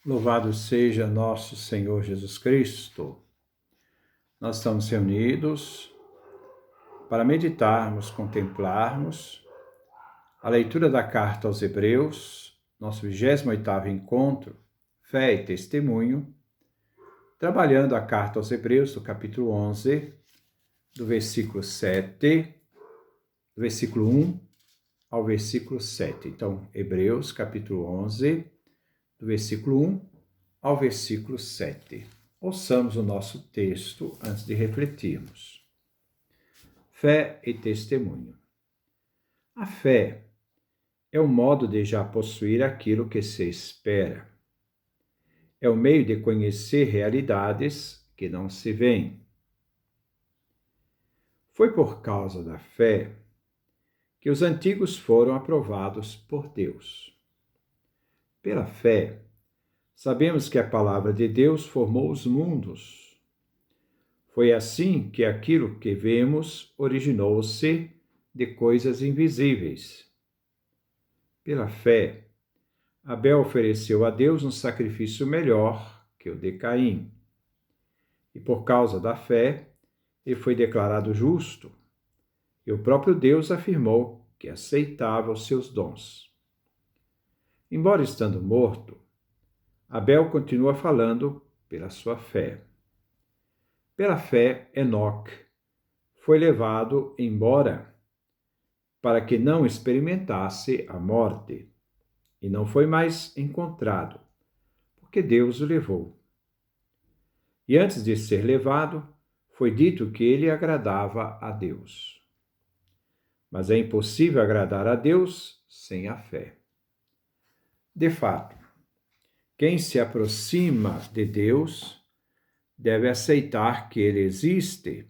Louvado seja nosso Senhor Jesus Cristo. Nós estamos reunidos para meditarmos, contemplarmos a leitura da carta aos Hebreus, nosso 28º encontro, Fé e Testemunho, trabalhando a carta aos Hebreus, do capítulo 11, do versículo 7, do versículo 1 ao versículo 7. Então, Hebreus, capítulo 11, do versículo 1 ao versículo 7. Ouçamos o nosso texto antes de refletirmos. Fé e testemunho. A fé é o modo de já possuir aquilo que se espera. É o meio de conhecer realidades que não se veem. Foi por causa da fé que os antigos foram aprovados por Deus. Pela fé, sabemos que a palavra de Deus formou os mundos. Foi assim que aquilo que vemos originou-se de coisas invisíveis. Pela fé, Abel ofereceu a Deus um sacrifício melhor que o de Caim. E por causa da fé, ele foi declarado justo. E o próprio Deus afirmou que aceitava os seus dons. Embora estando morto, Abel continua falando pela sua fé. Pela fé, Enoque foi levado embora para que não experimentasse a morte, e não foi mais encontrado, porque Deus o levou. E antes de ser levado, foi dito que ele agradava a Deus. Mas é impossível agradar a Deus sem a fé. De fato, quem se aproxima de Deus deve aceitar que ele existe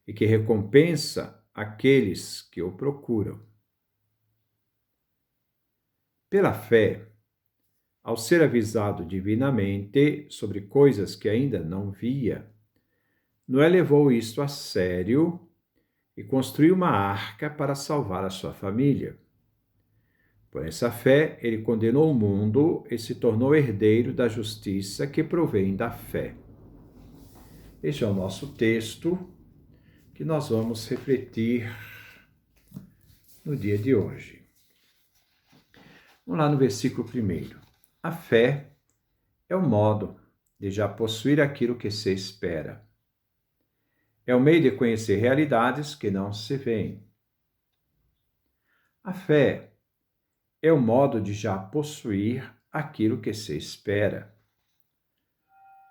e que recompensa aqueles que o procuram. Pela fé, ao ser avisado divinamente sobre coisas que ainda não via, Noé levou isto a sério e construiu uma arca para salvar a sua família. Por essa fé, ele condenou o mundo e se tornou herdeiro da justiça que provém da fé. Este é o nosso texto que nós vamos refletir no dia de hoje. Vamos lá no versículo 1. A fé é o modo de já possuir aquilo que se espera. É o meio de conhecer realidades que não se veem. A fé é o modo de já possuir aquilo que se espera.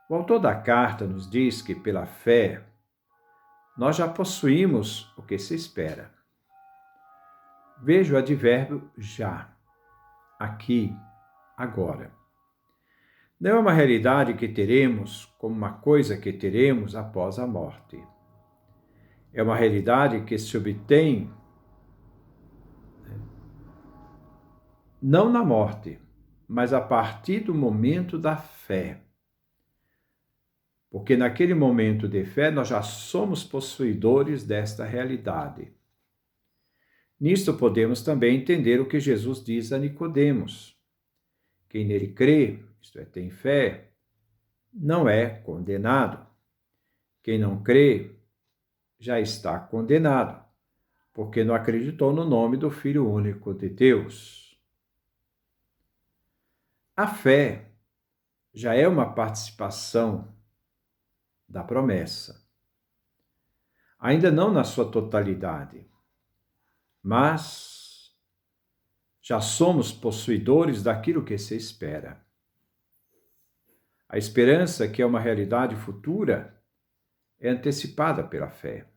O autor da carta nos diz que, pela fé, nós já possuímos o que se espera. Veja o advérbio já, aqui, agora. Não é uma realidade que teremos como uma coisa que teremos após a morte. É uma realidade que se obtém não na morte, mas a partir do momento da fé. Porque naquele momento de fé nós já somos possuidores desta realidade. Nisto podemos também entender o que Jesus diz a Nicodemos. Quem nele crê, isto é, tem fé, não é condenado. Quem não crê já está condenado, porque não acreditou no nome do Filho único de Deus. A fé já é uma participação da promessa. Ainda não na sua totalidade, mas já somos possuidores daquilo que se espera. A esperança, que é uma realidade futura, é antecipada pela fé.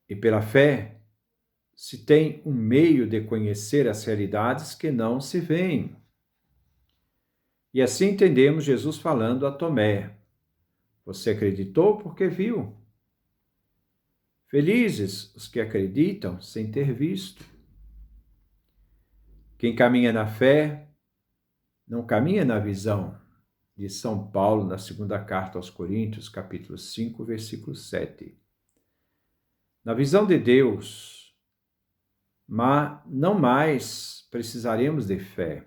E pela fé se tem um meio de conhecer as realidades que não se veem. E assim entendemos Jesus falando a Tomé: você acreditou porque viu. Felizes os que acreditam sem ter visto. Quem caminha na fé não caminha na visão, diz São Paulo na segunda carta aos Coríntios, capítulo 5, versículo 7. Na visão de Deus, mas não mais precisaremos de fé.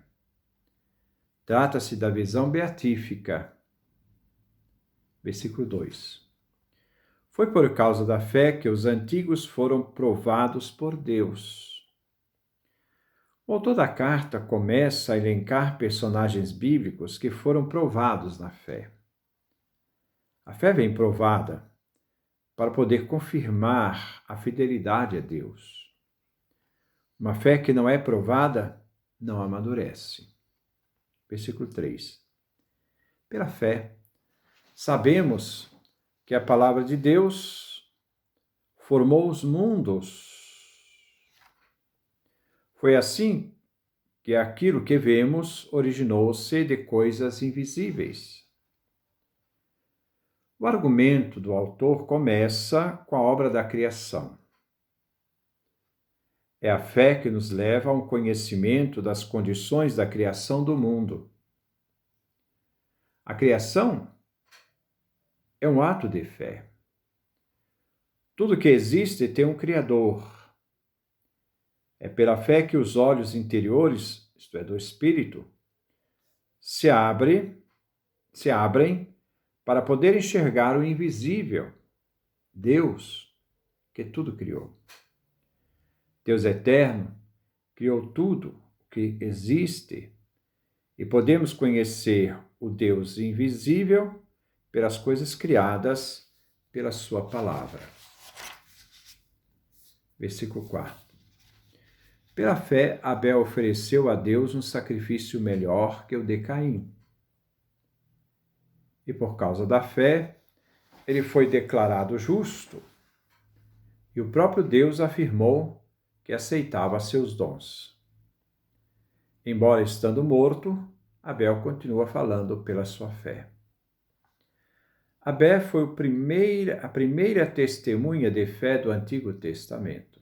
Trata-se da visão beatífica. Versículo 2. Foi por causa da fé que os antigos foram provados por Deus. O autor da carta começa a elencar personagens bíblicos que foram provados na fé. A fé vem provada para poder confirmar a fidelidade a Deus. Uma fé que não é provada não amadurece. Versículo 3. Pela fé, sabemos que a palavra de Deus formou os mundos. Foi assim que aquilo que vemos originou-se de coisas invisíveis. O argumento do autor começa com a obra da criação. É a fé que nos leva a um conhecimento das condições da criação do mundo. A criação é um ato de fé. Tudo que existe tem um Criador. É pela fé que os olhos interiores, isto é, do espírito, se abrem para poder enxergar o invisível, Deus, que tudo criou. Deus eterno criou tudo o que existe e podemos conhecer o Deus invisível pelas coisas criadas pela sua palavra. Versículo 4. Pela fé, Abel ofereceu a Deus um sacrifício melhor que o de Caim. E por causa da fé, ele foi declarado justo. E o próprio Deus afirmou que aceitava seus dons. Embora estando morto, Abel continua falando pela sua fé. Abel foi a primeira testemunha de fé do Antigo Testamento.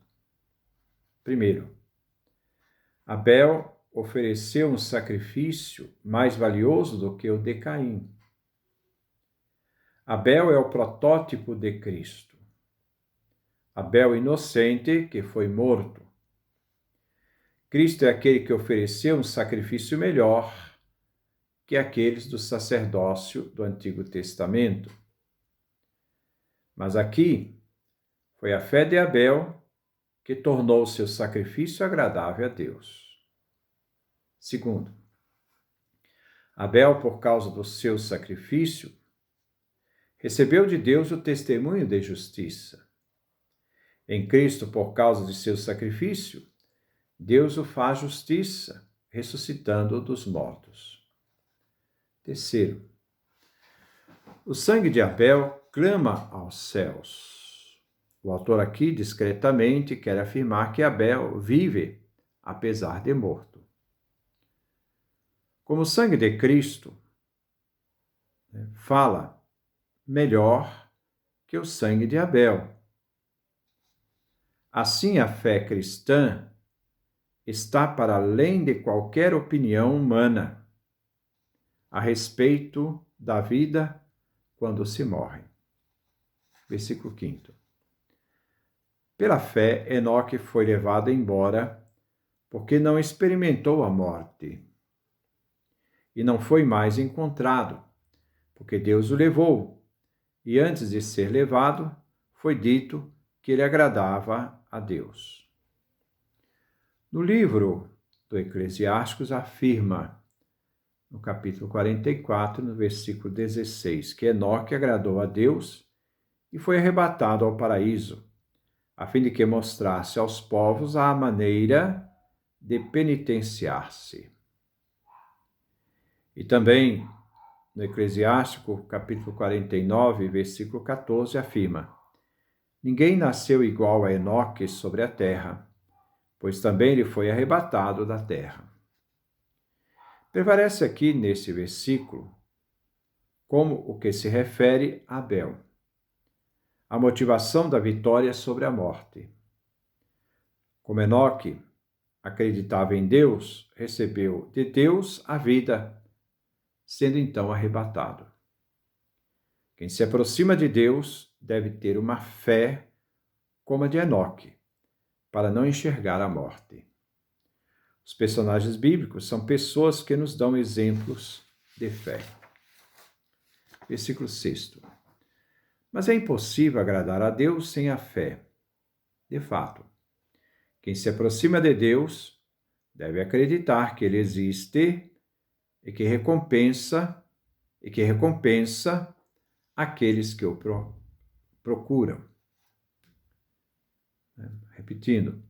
Primeiro, Abel ofereceu um sacrifício mais valioso do que o de Caim. Abel é o protótipo de Cristo. Abel inocente que foi morto. Cristo é aquele que ofereceu um sacrifício melhor que aqueles do sacerdócio do Antigo Testamento. Mas aqui foi a fé de Abel que tornou seu sacrifício agradável a Deus. Segundo, Abel, por causa do seu sacrifício, recebeu de Deus o testemunho de justiça. Em Cristo, por causa de seu sacrifício, Deus o faz justiça, ressuscitando-o dos mortos. Terceiro, o sangue de Abel clama aos céus. O autor aqui, discretamente, quer afirmar que Abel vive, apesar de morto. Como o sangue de Cristo fala melhor que o sangue de Abel. Assim, a fé cristã está para além de qualquer opinião humana a respeito da vida quando se morre. Versículo 5. Pela fé, Enoque foi levado embora, porque não experimentou a morte. E não foi mais encontrado, porque Deus o levou. E antes de ser levado, foi dito que ele agradava a Deus. No livro do Eclesiásticos afirma, no capítulo 44, no versículo 16, que Enoque agradou a Deus e foi arrebatado ao paraíso, a fim de que mostrasse aos povos a maneira de penitenciar-se. E também, no Eclesiástico, capítulo 49, versículo 14, afirma: Ninguém nasceu igual a Enoque sobre a terra, pois também ele foi arrebatado da terra. Prevalece aqui nesse versículo como o que se refere a Abel, a motivação da vitória sobre a morte. Como Enoque acreditava em Deus, recebeu de Deus a vida, sendo então arrebatado. Quem se aproxima de Deus deve ter uma fé como a de Enoque, para não enxergar a morte. Os personagens bíblicos são pessoas que nos dão exemplos de fé. Versículo 6. Mas é impossível agradar a Deus sem a fé. De fato, quem se aproxima de Deus deve acreditar que Ele existe e que recompensa aqueles que o procuram. Repetindo,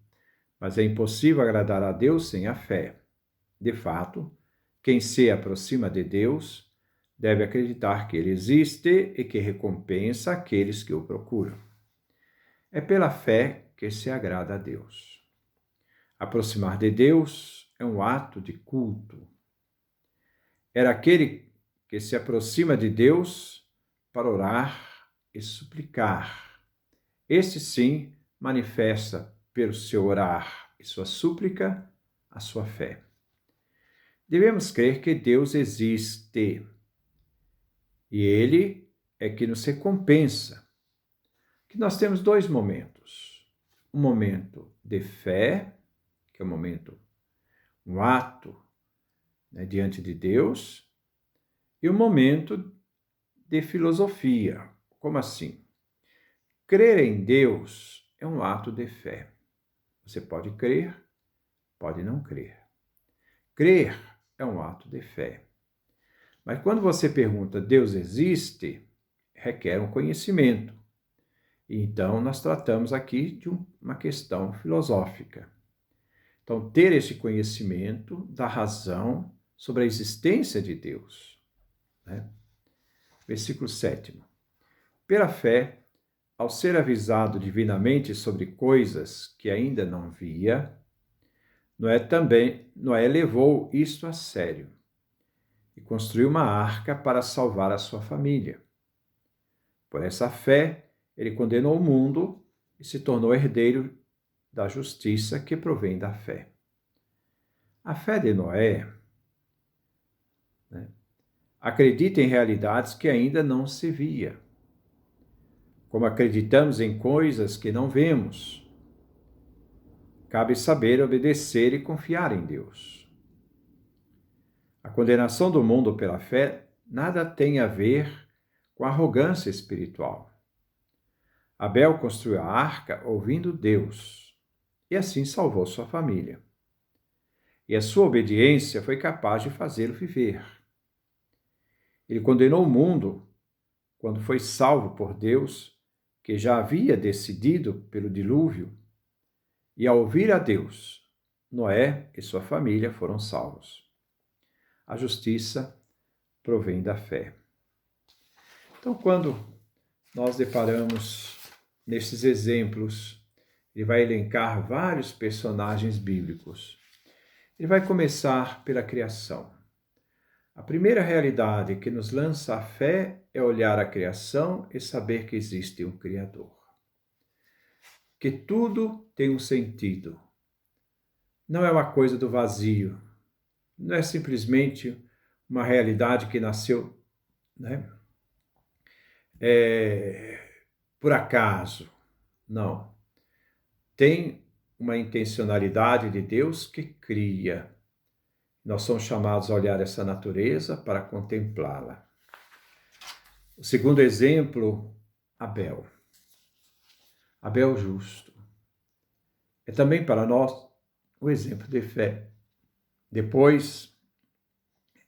mas é impossível agradar a Deus sem a fé. De fato, quem se aproxima de Deus deve acreditar que Ele existe e que recompensa aqueles que o procuram. É pela fé que se agrada a Deus. Aproximar de Deus é um ato de culto. Era aquele que se aproxima de Deus para orar e suplicar. Este sim manifesta pelo seu orar e sua súplica a sua fé. Devemos crer que Deus existe e Ele é que nos recompensa. Que nós temos dois momentos. Um momento de fé, que é um ato, diante de Deus, e um momento de filosofia. Como assim? Crer em Deus é um ato de fé. Você pode crer, pode não crer. Crer é um ato de fé. Mas quando você pergunta, Deus existe, requer um conhecimento. Então, nós tratamos aqui de uma questão filosófica. Então, ter esse conhecimento da razão sobre a existência de Deus. Versículo 7. Pela fé, ao ser avisado divinamente sobre coisas que ainda não via, Noé levou isto a sério e construiu uma arca para salvar a sua família. Por essa fé, ele condenou o mundo e se tornou herdeiro da justiça que provém da fé. A fé de Noé acredita em realidades que ainda não se via. Como acreditamos em coisas que não vemos, cabe saber obedecer e confiar em Deus. A condenação do mundo pela fé nada tem a ver com arrogância espiritual. Abel construiu a arca ouvindo Deus e assim salvou sua família. E a sua obediência foi capaz de fazê-lo viver. Ele condenou o mundo quando foi salvo por Deus, que já havia decidido pelo dilúvio, e ao ouvir a Deus, Noé e sua família foram salvos. A justiça provém da fé. Então, quando nós deparamos nesses exemplos, ele vai elencar vários personagens bíblicos. Ele vai começar pela criação. A primeira realidade que nos lança a fé é olhar a criação e saber que existe um Criador. Que tudo tem um sentido. Não é uma coisa do vazio. Não é simplesmente uma realidade que nasceu, por acaso. Não. Tem uma intencionalidade de Deus que cria. Nós somos chamados a olhar essa natureza para contemplá-la. O segundo exemplo, Abel. Abel justo. É também para nós o exemplo de fé. Depois,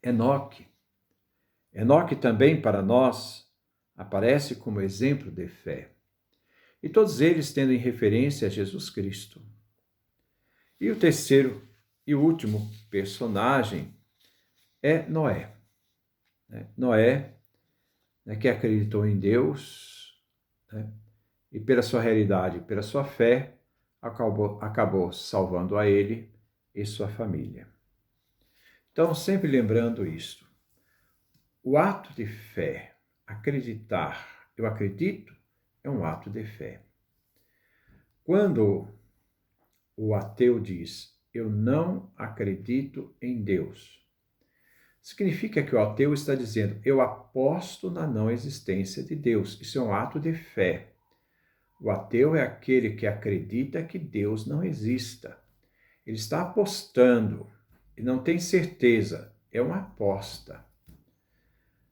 Enoque. Enoque também para nós aparece como exemplo de fé. E todos eles tendo em referência a Jesus Cristo. E o terceiro e último personagem é Noé. Noé, que acreditou em Deus, e pela sua realidade, pela sua fé, acabou salvando a ele e sua família. Então, sempre lembrando isto, o ato de fé, acreditar, eu acredito, é um ato de fé. Quando o ateu diz, eu não acredito em Deus, significa que o ateu está dizendo, eu aposto na não existência de Deus. Isso é um ato de fé. O ateu é aquele que acredita que Deus não exista. Ele está apostando e não tem certeza, é uma aposta.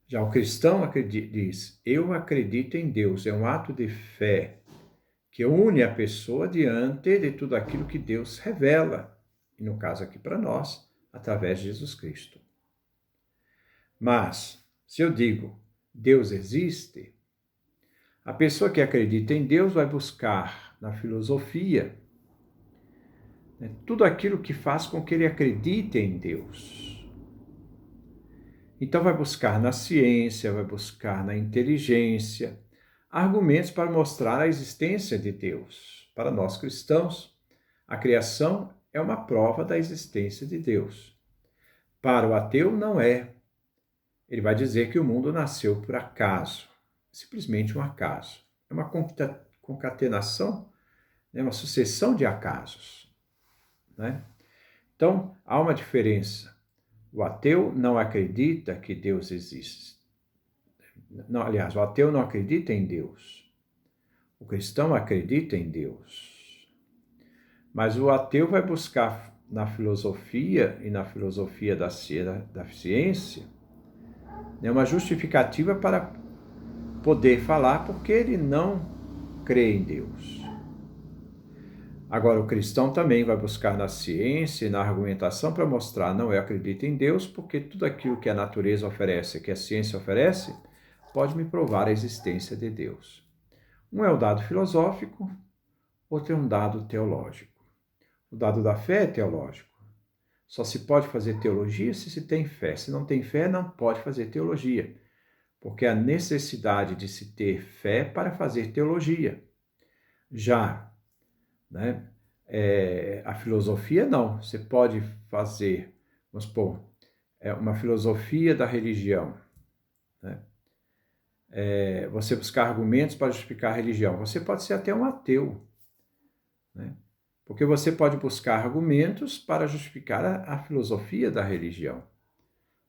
Já o cristão diz, eu acredito em Deus, é um ato de fé que une a pessoa diante de tudo aquilo que Deus revela, e no caso aqui para nós, através de Jesus Cristo. Mas, se eu digo, Deus existe, a pessoa que acredita em Deus vai buscar na filosofia tudo aquilo que faz com que ele acredite em Deus. Então vai buscar na ciência, vai buscar na inteligência, argumentos para mostrar a existência de Deus. Para nós cristãos, a criação é uma prova da existência de Deus. Para o ateu, não é. Ele vai dizer que o mundo nasceu por acaso, simplesmente um acaso. É uma concatenação, uma sucessão de acasos. Né? Então, há uma diferença. O ateu não acredita que Deus existe. Não, aliás, o ateu não acredita em Deus. O cristão acredita em Deus. Mas o ateu vai buscar na filosofia e na filosofia da ciência uma justificativa para poder falar porque ele não crê em Deus. Agora, o cristão também vai buscar na ciência e na argumentação para mostrar, não, eu acredito em Deus porque tudo aquilo que a natureza oferece, que a ciência oferece, pode me provar a existência de Deus. Um é o dado filosófico, outro é um dado teológico. O dado da fé é teológico. Só se pode fazer teologia se tem fé. Se não tem fé, não pode fazer teologia, porque há necessidade de se ter fé para fazer teologia. Já a filosofia, não. Você pode fazer, vamos supor, uma filosofia da religião. Você buscar argumentos para justificar a religião. Você pode ser até um ateu. Porque você pode buscar argumentos para justificar a filosofia da religião.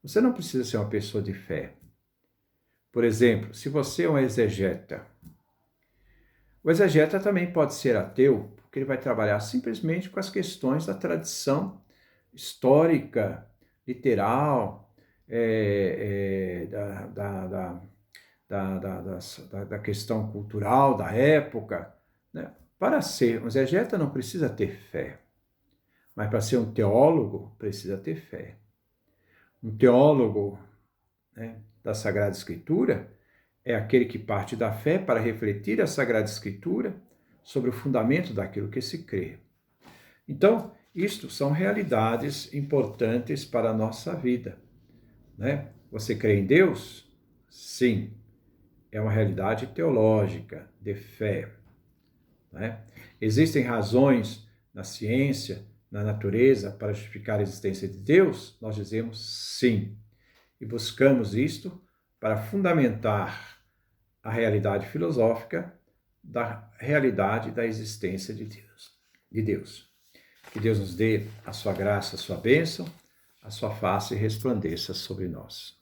Você não precisa ser uma pessoa de fé. Por exemplo, se você é um exegeta, o exegeta também pode ser ateu, porque ele vai trabalhar simplesmente com as questões da tradição histórica, literal, da questão cultural da época. Né? Para ser um exegeta não precisa ter fé, mas para ser um teólogo precisa ter fé. Um teólogo da Sagrada Escritura é aquele que parte da fé para refletir a Sagrada Escritura sobre o fundamento daquilo que se crê. Então, isto são realidades importantes para a nossa vida. Você crê em Deus? Sim. É uma realidade teológica, de fé. Existem razões na ciência, na natureza, para justificar a existência de Deus? Nós dizemos sim. E buscamos isto para fundamentar a realidade filosófica da realidade da existência de Deus. Que Deus nos dê a sua graça, a sua bênção, a sua face resplandeça sobre nós.